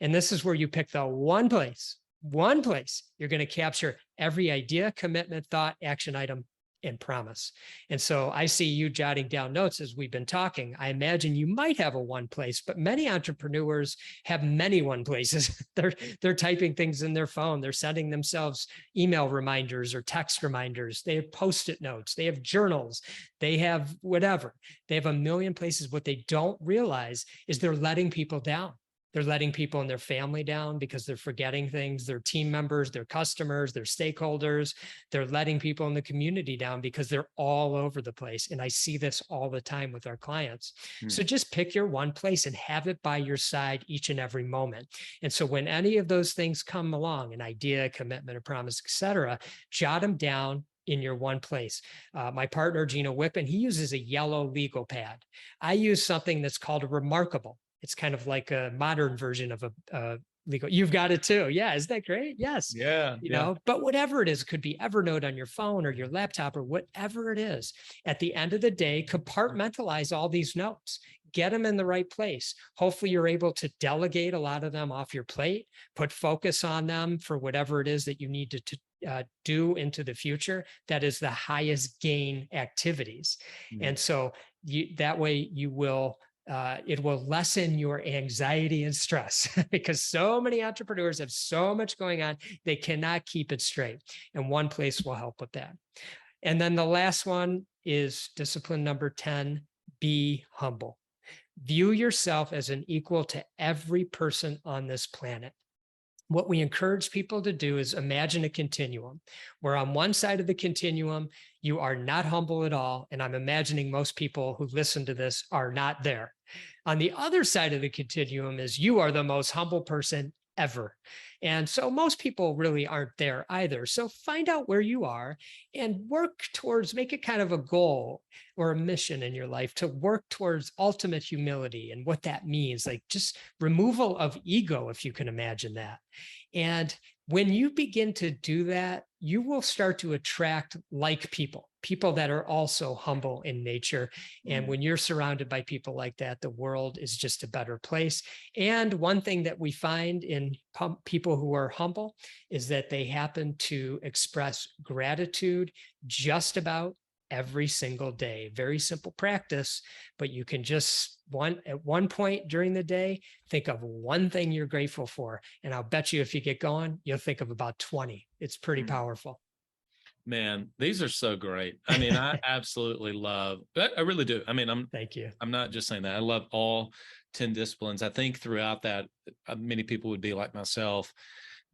And this is where you pick the one place you're going to capture every idea, commitment, thought, action item, and promise. And so I see you jotting down notes as we've been talking. I imagine you might have a one place, but many entrepreneurs have many one places. They're typing things in their phone. They're sending themselves email reminders or text reminders. They have Post-it notes. They have journals. They have whatever. They have a million places. What they don't realize is they're letting people down. They're letting people and their family down because they're forgetting things, their team members, their customers, their stakeholders. They're letting people in the community down because they're all over the place. And I see this all the time with our clients. So just pick your one place and have it by your side each and every moment. And so when any of those things come along, an idea, commitment, a promise, etc., jot them down in your one place. My partner, Gino Whippen, he uses a yellow legal pad. I use something that's called a Remarkable. It's kind of like a modern version of a legal. You've got it too. Yeah. Isn't that great? Yes. Yeah. You know, but whatever it is, it could be Evernote on your phone or your laptop or whatever it is. At the end of the day, compartmentalize all these notes, get them in the right place. Hopefully you're able to delegate a lot of them off your plate, put focus on them for whatever it is that you need to do into the future. That is the highest gain activities. And so that way you will, it will lessen your anxiety and stress because so many entrepreneurs have so much going on, they cannot keep it straight. And one place will help with that. And then the last one is discipline number 10, be humble. View yourself as an equal to every person on this planet. What we encourage people to do is imagine a continuum where on one side of the continuum, you are not humble at all. And I'm imagining most people who listen to this are not there. On the other side of the continuum is you are the most humble person ever. And so most people really aren't there either. So find out where you are and work towards, make it kind of a goal or a mission in your life to work towards ultimate humility and what that means, like just removal of ego, if you can imagine that. And when you begin to do that, you will start to attract like people that are also humble in nature. And when you're surrounded by people like that, the world is just a better place. And one thing that we find in people who are humble is that they happen to express gratitude just about every single day. Very simple practice, but you can just at one point during the day, think of one thing you're grateful for. And I'll bet you if you get going, you'll think of about 20. It's pretty powerful. Man, these are so great. I mean, I absolutely love, I really do. I mean, Thank you. I'm not just saying that. I love all 10 disciplines. I think throughout that, many people would be like myself,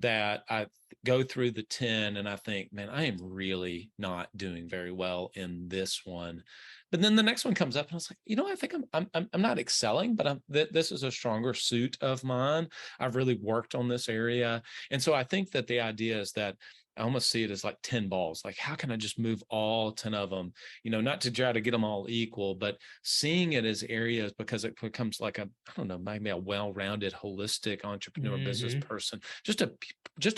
that I go through the 10 and I think, man, I am really not doing very well in this one. But then the next one comes up and I was like, I think I'm not excelling, but this is a stronger suit of mine. I've really worked on this area. And so I think that the idea is that I almost see it as like 10 balls. Like, how can I just move all 10 of them? Not to try to get them all equal, but seeing it as areas, because it becomes like I don't know, maybe a well-rounded, holistic entrepreneur, business person, just a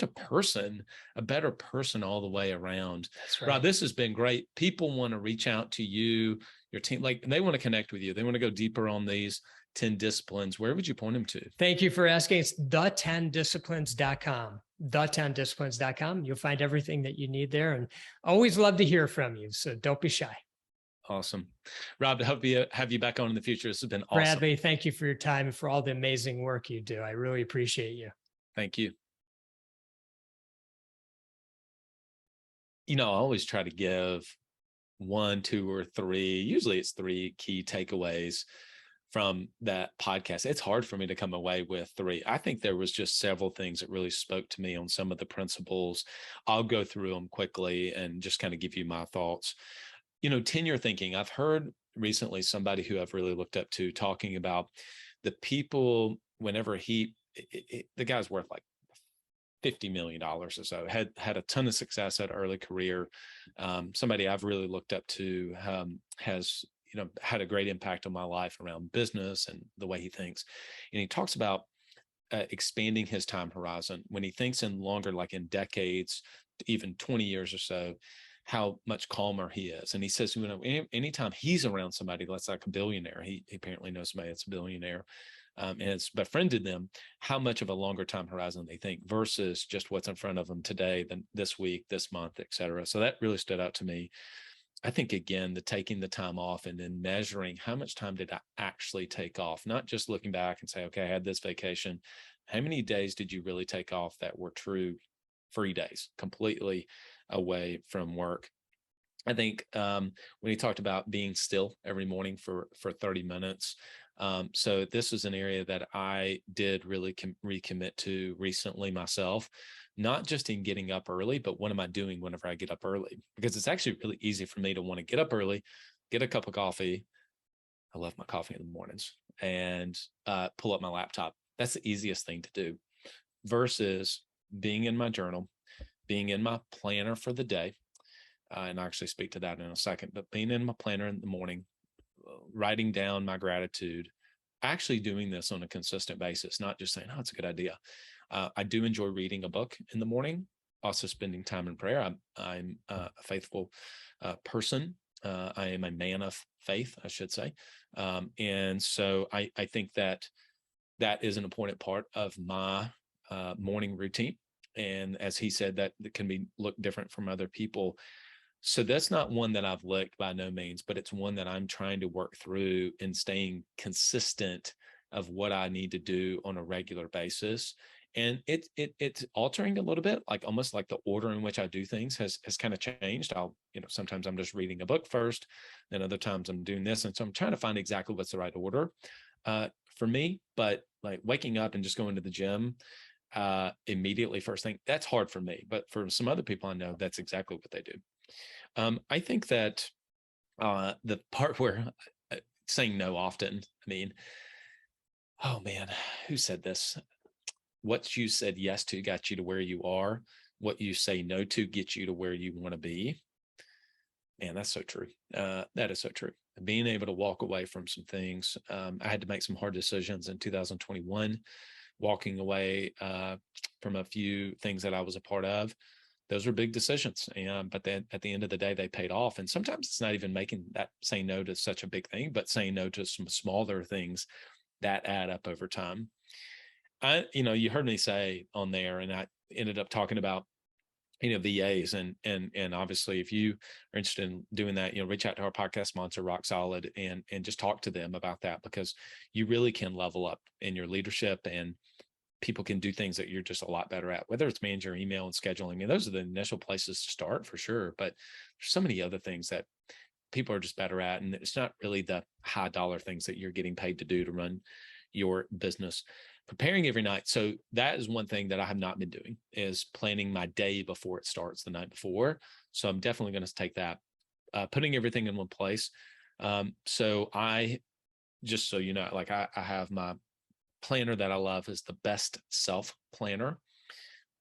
person, a better person all the way around. That's right. Rob, this has been great. People want to reach out to you, your team, like they want to connect with you. They want to go deeper on these 10 disciplines. Where would you point them to? Thank you for asking. It's the10disciplines.com. The10disciplines.com. You'll find everything that you need there, and always love to hear from you. So don't be shy. Awesome. Rob, I hope have you back on in the future. This has been awesome. Bradley, thank you for your time and for all the amazing work you do. I really appreciate you. Thank you. I always try to give 1, 2, or 3, usually it's 3 key takeaways from that podcast. It's hard for me to come away with 3. I think there was just several things that really spoke to me on some of the principles. I'll go through them quickly and just kind of give you my thoughts. 10-year thinking. I've heard recently somebody who I've really looked up to talking about the people whenever the guy's worth like $50 million or so, had a ton of success at early career. Somebody I've really looked up to has had a great impact on my life around business and the way he thinks. And he talks about expanding his time horizon when he thinks in longer, like in decades, even 20 years or so, how much calmer he is. And he says, anytime he's around somebody that's like a billionaire, he apparently knows somebody that's a billionaire, and has befriended them, how much of a longer time horizon they think versus just what's in front of them today, then this week, this month, et cetera. So that really stood out to me. I think, again, the taking the time off and then measuring how much time did I actually take off, not just looking back and say, okay, I had this vacation. How many days did you really take off that were true free days, completely away from work? I think when he talked about being still every morning for 30 minutes. So this is an area that I did really recommit to recently myself, not just in getting up early, but what am I doing whenever I get up early? Because it's actually really easy for me to want to get up early, get a cup of coffee. I love my coffee in the mornings, and pull up my laptop. That's the easiest thing to do versus being in my journal, being in my planner for the day. And I'll actually speak to that in a second, but being in my planner in the morning, writing down my gratitude, actually doing this on a consistent basis, not just saying, oh, it's a good idea. I do enjoy reading a book in the morning, also spending time in prayer. I'm a faithful person. I am a man of faith, I should say. And so I think that is an important part of my morning routine. And as he said, that can look different from other people. So that's not one that I've licked by no means, but it's one that I'm trying to work through and staying consistent of what I need to do on a regular basis. And it's altering a little bit, like almost like the order in which I do things has kind of changed. Sometimes I'm just reading a book first, then other times I'm doing this. And so I'm trying to find exactly what's the right order for me. But like waking up and just going to the gym immediately first thing, that's hard for me. But for some other people I know, that's exactly what they do. I think that the part where saying no often, I mean, oh man, who said this? What you said yes to got you to where you are. What you say no to gets you to where you want to be. Man, that's so true. That is so true. Being able to walk away from some things. I had to make some hard decisions in 2021, walking away from a few things that I was a part of. Those were big decisions, but then at the end of the day, they paid off. And sometimes it's not even saying no to such a big thing, but saying no to some smaller things that add up over time. You heard me say on there, and I ended up talking about, VAs and obviously if you are interested in doing that, reach out to our podcast sponsor, Rock Solid, and just talk to them about that, because you really can level up in your leadership and people can do things that you're just a lot better at, whether it's manage your email and scheduling. I mean, those are the initial places to start for sure. But there's so many other things that people are just better at. And it's not really the high dollar things that you're getting paid to do to run your business. Preparing every night. So that is one thing that I have not been doing, is planning my day before it starts the night before. So I'm definitely going to take that, putting everything in one place. So I, just so you know, like I have my planner that I love, is the Best Self Planner.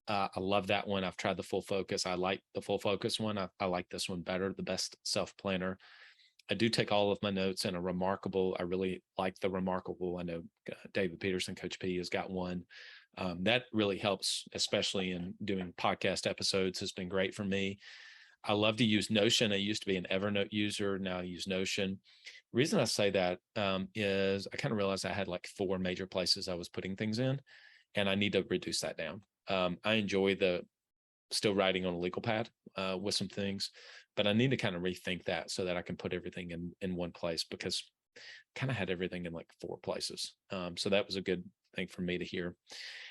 I love that one. I've tried the Full Focus. I like the Full Focus one. I like this one better, the Best Self Planner. I do take all of my notes in a Remarkable. I really like the Remarkable. I know David Peterson, Coach P, has got one. That really helps, especially in doing podcast episodes, has been great for me. I love to use Notion. I used to be an Evernote user. Now I use Notion. The reason I say that is I kind of realized I had like 4 major places I was putting things in, and I need to reduce that down. I enjoy still writing on a legal pad with some things, but I need to kind of rethink that so that I can put everything in one place, because I kind of had everything in like 4 places. So that was a good thing for me to hear.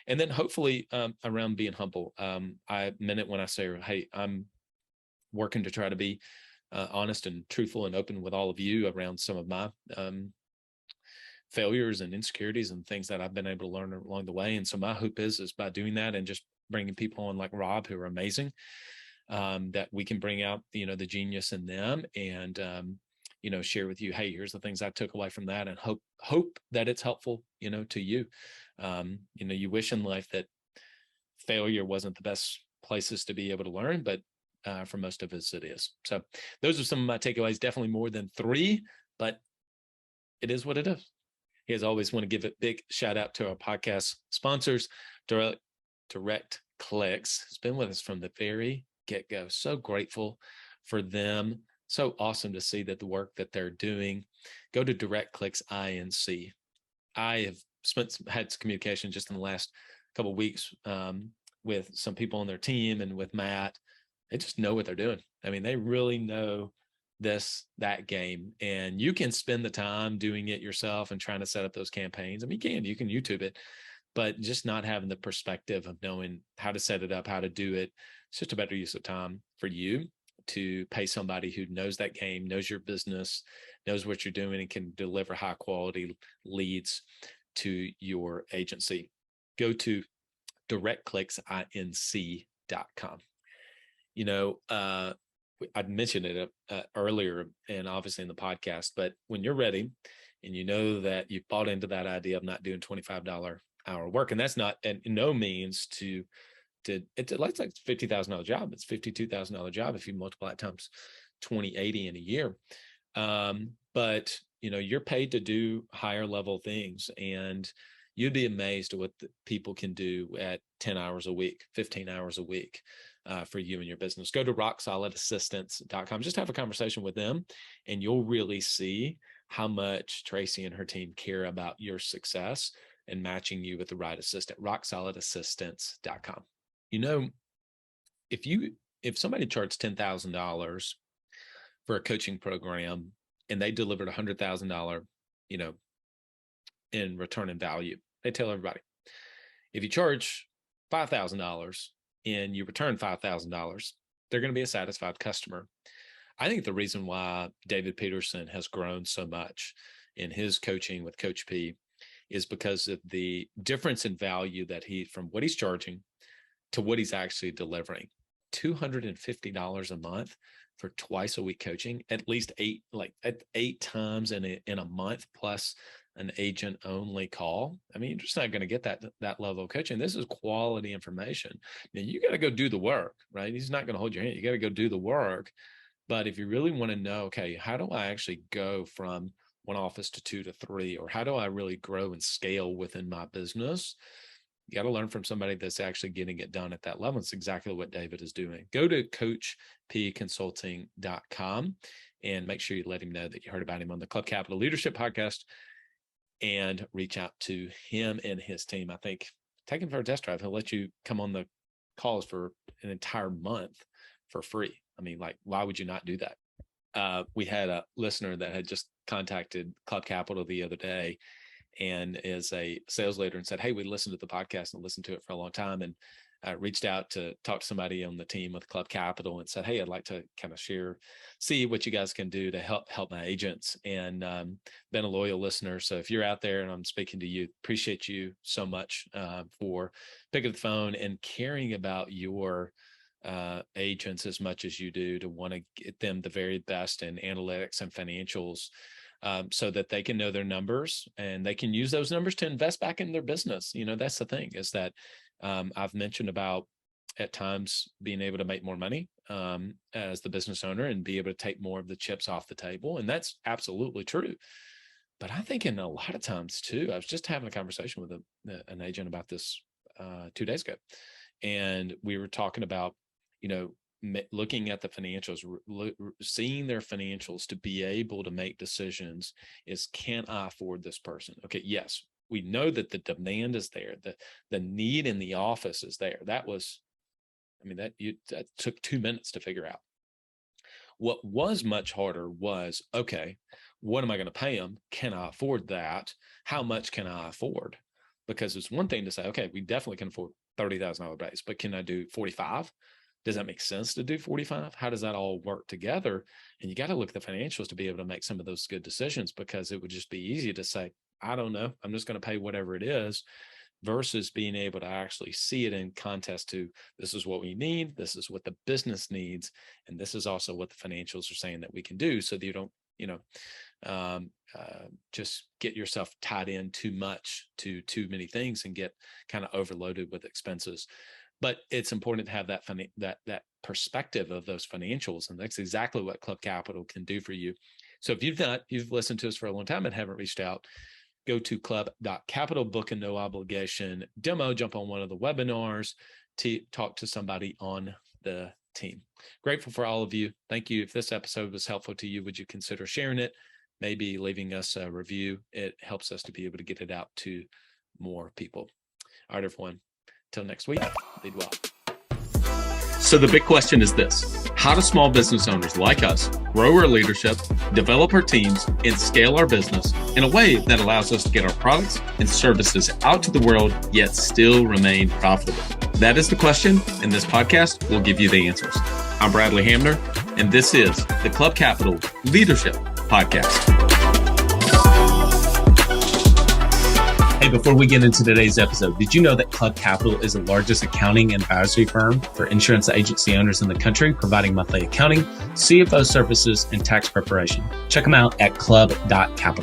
And then hopefully around being humble, I meant it when I say, hey, I'm working to try to be honest and truthful and open with all of you around some of my failures and insecurities and things that I've been able to learn along the way. And so my hope is by doing that and just bringing people on like Rob, who are amazing, that we can bring out, the genius in them and, share with you, hey, here's the things I took away from that, and hope that it's helpful, to you. You wish in life that failure wasn't the best places to be able to learn, but for most of us, it is. So those are some of my takeaways, definitely more than 3, but it is what it is. As always, want to give a big shout out to our podcast sponsors, Direct Clicks. Has been with us from the very get-go. So grateful for them. So awesome to see that the work that they're doing. Go to Direct Clicks INC. I have had some communication just in the last couple of weeks with some people on their team and with Matt. They just know what they're doing. I mean, they really know that game, and you can spend the time doing it yourself and trying to set up those campaigns. I mean, you can YouTube it, but just not having the perspective of knowing how to set it up, how to do it. It's just a better use of time for you to pay somebody who knows that game, knows your business, knows what you're doing, and can deliver high quality leads to your agency. Go to directclicksinc.com. I'd mentioned it earlier and obviously in the podcast, but when you're ready and you know that you've bought into that idea of not doing $25 hour work, and that's not in no means it's like $50,000 job. It's $52,000 job if you multiply it times 2080 in a year. But you're paid to do higher level things, and you'd be amazed at what people can do at 10 hours a week, 15 hours a week for you and your business. Go to rocksolidassistance.com. Just have a conversation with them, and you'll really see how much Tracy and her team care about your success and matching you with the right assistant. rocksolidassistance.com. If somebody charged $10,000 for a coaching program and they delivered $100,000, in return in value, they tell everybody. If you charge $5,000 and you return $5,000, they're going to be a satisfied customer. I think the reason why David Peterson has grown so much in his coaching with Coach P is because of the difference in value that from what he's charging to what he's actually delivering. $250 a month for twice a week coaching, at least 8 times in a month, plus an agent only call. I mean, you're just not going to get that level of coaching. This is quality information. Now you got to go do the work, right? He's not going to hold your hand. You got to go do the work. But if you really want to know, okay, how do I actually go from 1 office to 2 to 3, or how do I really grow and scale within my business? You got to learn from somebody that's actually getting it done at that level. It's exactly what David is doing. Go to coachpconsulting.com and make sure you let him know that you heard about him on the Club Capital Leadership Podcast, and reach out to him and his team. I think take him for a test drive. He'll let you come on the calls for an entire month for free. I mean, why would you not do that? We had a listener that had just contacted Club Capital the other day, and is a sales leader, and said, hey, we listened to the podcast and listened to it for a long time, and reached out to talk to somebody on the team with Club Capital and said, hey, I'd like to kind of see what you guys can do to help my agents, and been a loyal listener. So if you're out there and I'm speaking to you, appreciate you so much for picking up the phone and caring about your agents as much as you do, to want to get them the very best in analytics and financials, so that they can know their numbers and they can use those numbers to invest back in their business. That's the thing, is that I've mentioned about at times being able to make more money as the business owner and be able to take more of the chips off the table. And that's absolutely true. But I think in a lot of times too, I was just having a conversation with an agent about this 2 days ago. And we were talking about, looking at the financials, seeing their financials to be able to make decisions is, can I afford this person? Okay, yes, we know that the demand is there, the need in the office is there. That took 2 minutes to figure out. What was much harder was, okay, what am I going to pay them? Can I afford that? How much can I afford? Because it's one thing to say, okay, we definitely can afford $30,000 base, but can I do 45? Does that make sense to do 45? How does that all work together? And you got to look at the financials to be able to make some of those good decisions, because it would just be easy to say, I don't know, I'm just going to pay whatever it is, versus being able to actually see it in context to, this is what we need, this is what the business needs, and this is also what the financials are saying that we can do, so that you don't, just get yourself tied in too much to too many things and get kind of overloaded with expenses. But it's important to have that perspective of those financials, and that's exactly what Club Capital can do for you. So if you've listened to us for a long time and haven't reached out, go to club.capital, book a no obligation demo, jump on one of the webinars to talk to somebody on the team. Grateful for all of you. Thank you. If this episode was helpful to you, would you consider sharing it? Maybe leaving us a review. It helps us to be able to get it out to more people. All right, everyone. Till next week, lead well. So the big question is this: how do small business owners like us grow our leadership, develop our teams, and scale our business in a way that allows us to get our products and services out to the world, yet still remain profitable? That is the question, and this podcast will give you the answers. I'm Bradley Hamner, and this is the Club Capital Leadership Podcast. Hey, before we get into today's episode, did you know that Club Capital is the largest accounting and advisory firm for insurance agency owners in the country, providing monthly accounting, CFO services, and tax preparation? Check them out at club.capital.